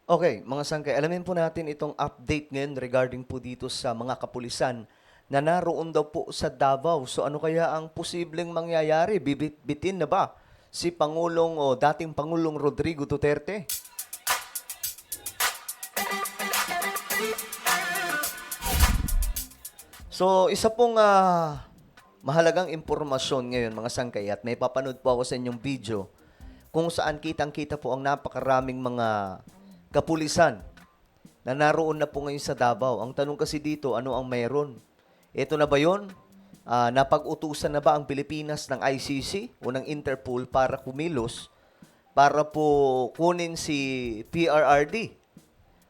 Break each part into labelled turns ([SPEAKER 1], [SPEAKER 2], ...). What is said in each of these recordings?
[SPEAKER 1] Okay, mga sangkay, alamin po natin itong update ngayon regarding po dito sa mga kapulisan na naroon daw po sa Davao. So ano kaya ang posibleng mangyayari? Bibit-bitin na ba si Pangulong o dating Pangulong Rodrigo Duterte? So isa pong mahalagang impormasyon ngayon mga sangkay at may papanood po ako sa inyong video kung saan kitang-kita po ang napakaraming mga kapulisan na naroon na po ngayon sa Davao. Ang tanong kasi dito, ano ang meron? Ito na ba yun? Napag-utusan na ba ang Pilipinas ng ICC o ng Interpol para kumilos para po kunin si PRRD?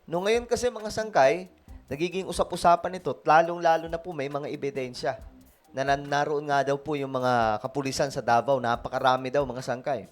[SPEAKER 1] No ngayon kasi mga sangkay, nagiging usap-usapan ito, lalong-lalo na po may mga ebidensya na naroon nga daw po yung mga kapulisan sa Davao. Napakarami daw mga sangkay.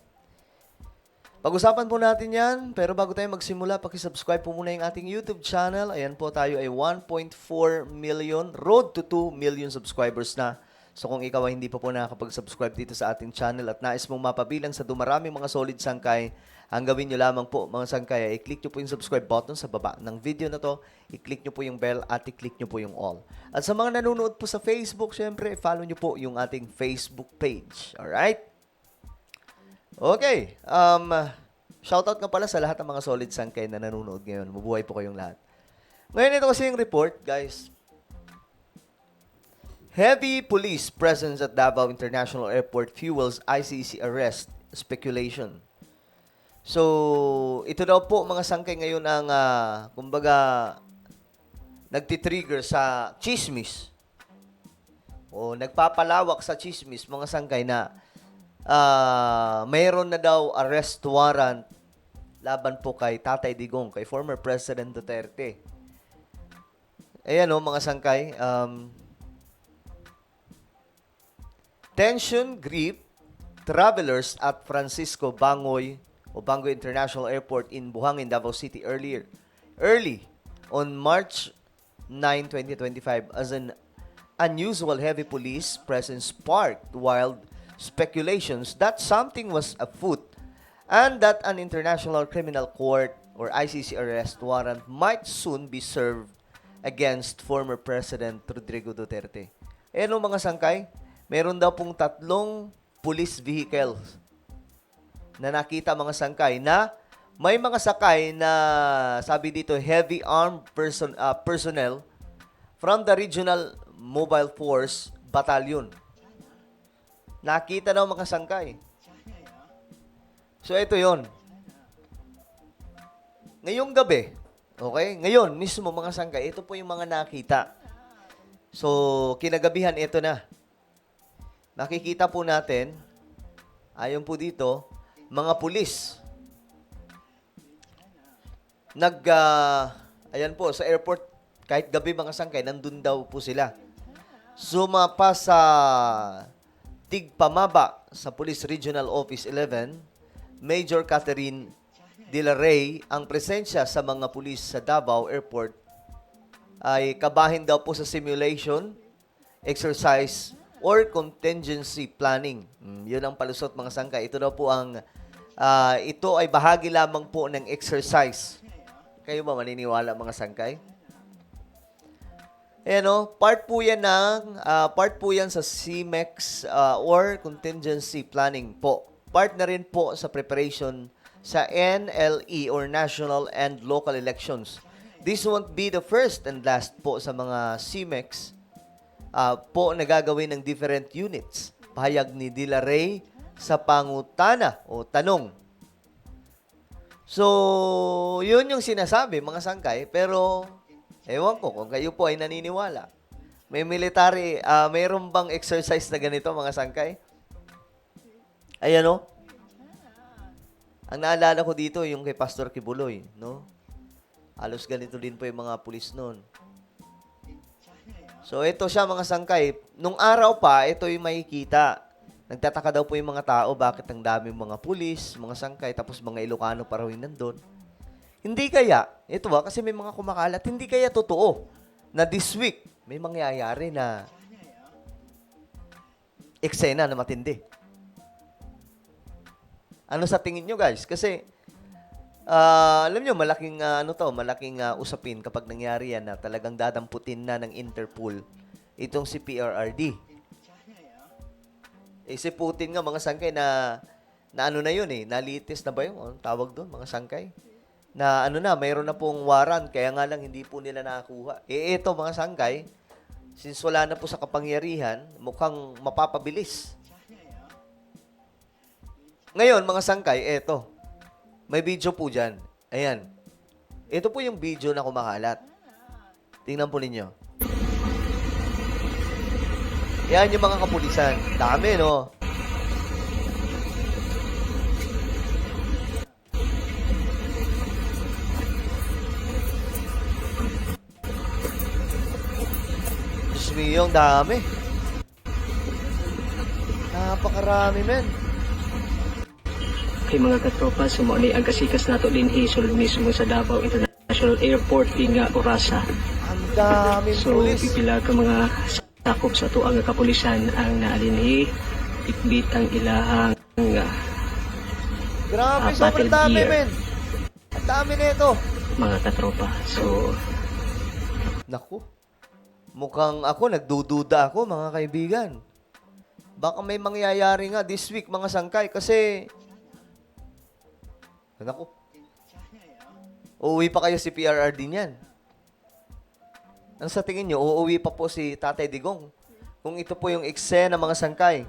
[SPEAKER 1] Pag-usapan po natin yan, pero bago tayo magsimula, pakisubscribe po muna yung ating YouTube channel. Ayan po, tayo ay 1.4 million, road to 2 million subscribers na. So kung ikaw ay hindi pa po nakakapag-subscribe dito sa ating channel at nais mong mapabilang sa dumaraming mga solid sangkay, ang gawin nyo lamang po mga sangkay ay i-click nyo po yung subscribe button sa baba ng video na to, i-click nyo po yung bell at i-click nyo po yung all. At sa mga nanonood po sa Facebook, syempre, follow nyo po yung ating Facebook page. Alright? Okay. Shoutout nga pala sa lahat ng mga solid sangkay na nanonood ngayon. Mabuhay po kayong lahat. Ngayon ito kasi yung report, guys. Heavy police presence at Davao International Airport fuels ICC arrest speculation. So, ito daw po mga sangkay ngayon ang, kumbaga, nagtitrigger sa chismis o nagpapalawak sa chismis mga sangkay na mayroon na daw arrest warrant laban po kay Tatay Digong, kay former President Duterte. Ayan o, mga sangkay. Tension grief travelers at Francisco Bangoy o Bangoy International Airport in Buhangin, Davao City early on March 9, 2025 as an unusual heavy police presence sparked wild speculations that something was afoot and that an international criminal court or ICC arrest warrant might soon be served against former President Rodrigo Duterte. Eh no mga sangkay, meron daw pong 3 police vehicles na nakita mga sangkay na may mga sakay na sabi dito heavy armed personnel from the Regional Mobile Force Battalion. Nakita daw mga sangkay. So, ito yon. Ngayong gabi, okay? Ngayon, mismo mga sangkay, ito po yung mga nakita. So, kinagabihan, ito na. Nakikita po natin, ayon po dito, mga pulis. Ayan po, sa airport, kahit gabi mga sangkay, nandun daw po sila. Sumapa sa Tigpamaba sa Police Regional Office 11, Major Catherine De La Rey, ang presensya sa mga pulis sa Davao Airport ay kabahin daw po sa simulation, exercise, or contingency planning. Yun ang palusot mga sangkay. Ito daw po ang, ito ay bahagi lamang po ng exercise. Kayo ba maniniwala mga sangkay? Ayan o, part po yan sa CMEX or contingency planning po. Part na rin po sa preparation sa NLE or National and Local Elections. This won't be the first and last po sa mga CMEX po na gagawin ng different units. Pahayag ni De La Rey sa pangutana o tanong. So, yun yung sinasabi mga sangkay, pero ewan ko kung kayo po ay naniniwala. May military, mayroon bang exercise na ganito mga sangkay? Ayan o. Ang naalala ko dito yung kay Pastor Kibuloy, no? Halos ganito din po yung mga pulis noon. So ito siya mga sangkay. Nung araw pa, ito yung makikita. Nagtataka daw po yung mga tao bakit ang daming mga pulis, mga sangkay, tapos mga Ilocano pa raw yung nandun. Hindi kaya, ito kasi may mga kumakalat, hindi kaya totoo na this week may mangyayari na eksena na matindi. Ano sa tingin nyo guys? Kasi Alam nyo, malaking malaking usapin kapag nangyari yan na talagang dadamputin na ng Interpol itong si PRRD. Si Putin nga mga sangkay na ano na yun nalitis na ba yun? Anong tawag doon, mga sangkay? Na mayroon na pong warrant, kaya nga lang hindi po nila nakakuha. Ito mga sangkay, since wala na po sa kapangyarihan, mukhang mapapabilis. Ngayon, mga sangkay, eto. May video po dyan. Ayan. Ito po yung video na kumakalat. Tingnan po ninyo. Yan yung mga kapulisan. Dami, no? Diyos mio, ang dami. Napakarami, men.
[SPEAKER 2] Kay mga katropa, sumuli ang kasikas nato din sulod mismo sa Davao International Airport din nga orasa.
[SPEAKER 1] Ang daming
[SPEAKER 2] So,
[SPEAKER 1] pulis.
[SPEAKER 2] pipila ka mga sakop sa tuang kapulisan ang naalinhi, itbit ang ilahang
[SPEAKER 1] Grabe, sobrang
[SPEAKER 2] battle
[SPEAKER 1] dami,
[SPEAKER 2] gear.
[SPEAKER 1] men. Ang dami nito.
[SPEAKER 2] Mga katropa. So,
[SPEAKER 1] Naku. Mukhang ako, nagdududa ako, mga kaibigan. Baka may mangyayari nga this week, mga sangkay, kasi... Naku. Uuwi pa kayo si PRRD niyan. Ano sa tingin nyo, uuwi pa po si Tatay Digong? Kung ito po yung eksena, mga sangkay.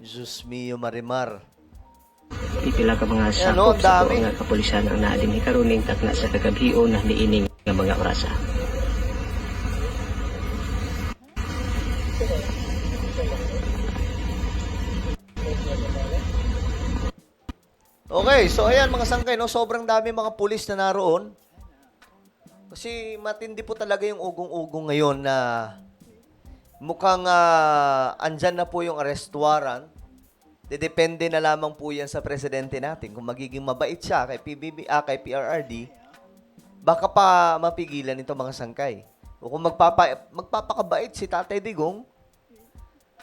[SPEAKER 1] Diyos mio, Marimar.
[SPEAKER 2] pipila ka mga
[SPEAKER 1] Ayan,
[SPEAKER 2] sakop
[SPEAKER 1] ang
[SPEAKER 2] sa
[SPEAKER 1] dami.
[SPEAKER 2] tuang kapulisan ang naalinhi karuning takna sa kagabhion na niining nga mga orasa.
[SPEAKER 1] Okay, so ayan mga sangkay, no? Sobrang dami mga pulis na naroon. Kasi matindi po talaga yung ugong-ugong ngayon na mukhang andyan na po yung arrest warrant. Depende na lamang po yan sa presidente natin. Kung magiging mabait siya kay kay PRRD, baka pa mapigilan ito mga sangkay. O kung magpapakabait si Tatay Digong,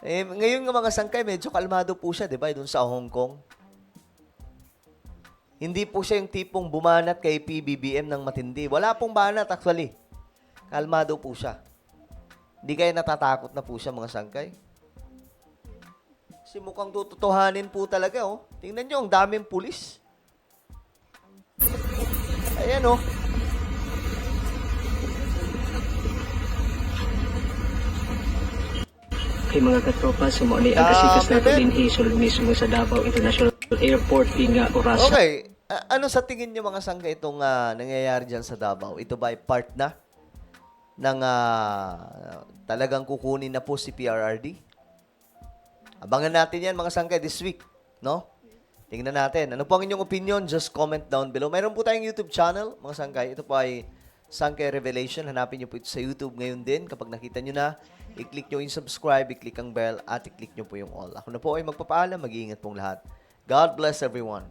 [SPEAKER 1] ngayon nga mga sangkay, medyo kalmado po siya, di ba, doon sa Hong Kong. Hindi po siya yung tipong bumanat kay PBBM ng matindi. Wala pong banat actually. Kalmado po siya. Hindi kayo natatakot na po siya mga sangkay. Kasi mukhang tututuhanin po talaga, oh. Tingnan nyo, ang daming pulis. Ayan, oh.
[SPEAKER 2] Kay mga katropa, sumuli ang
[SPEAKER 1] Dami,
[SPEAKER 2] kasikas nato
[SPEAKER 1] men.
[SPEAKER 2] din sulod mismo sa Davao International Airport din nga orasa.
[SPEAKER 1] Okay. Ano sa tingin nyo mga sangkay itong nangyayari dyan sa Davao? Ito ba ay part na ng talagang kukunin na po si PRRD? Abangan natin yan mga sangkay this week, no? Tingnan natin. Ano po ang inyong opinion? Just comment down below. Mayroon po tayong YouTube channel, mga sangkay. Ito po ay Sangkay Revelation. Hanapin nyo po ito sa YouTube ngayon din. Kapag nakita nyo na, i-click nyo yung subscribe, i-click ang bell, at i-click nyo po yung all. Ako na po ay magpapaalam. Mag-iingat pong lahat. God bless everyone.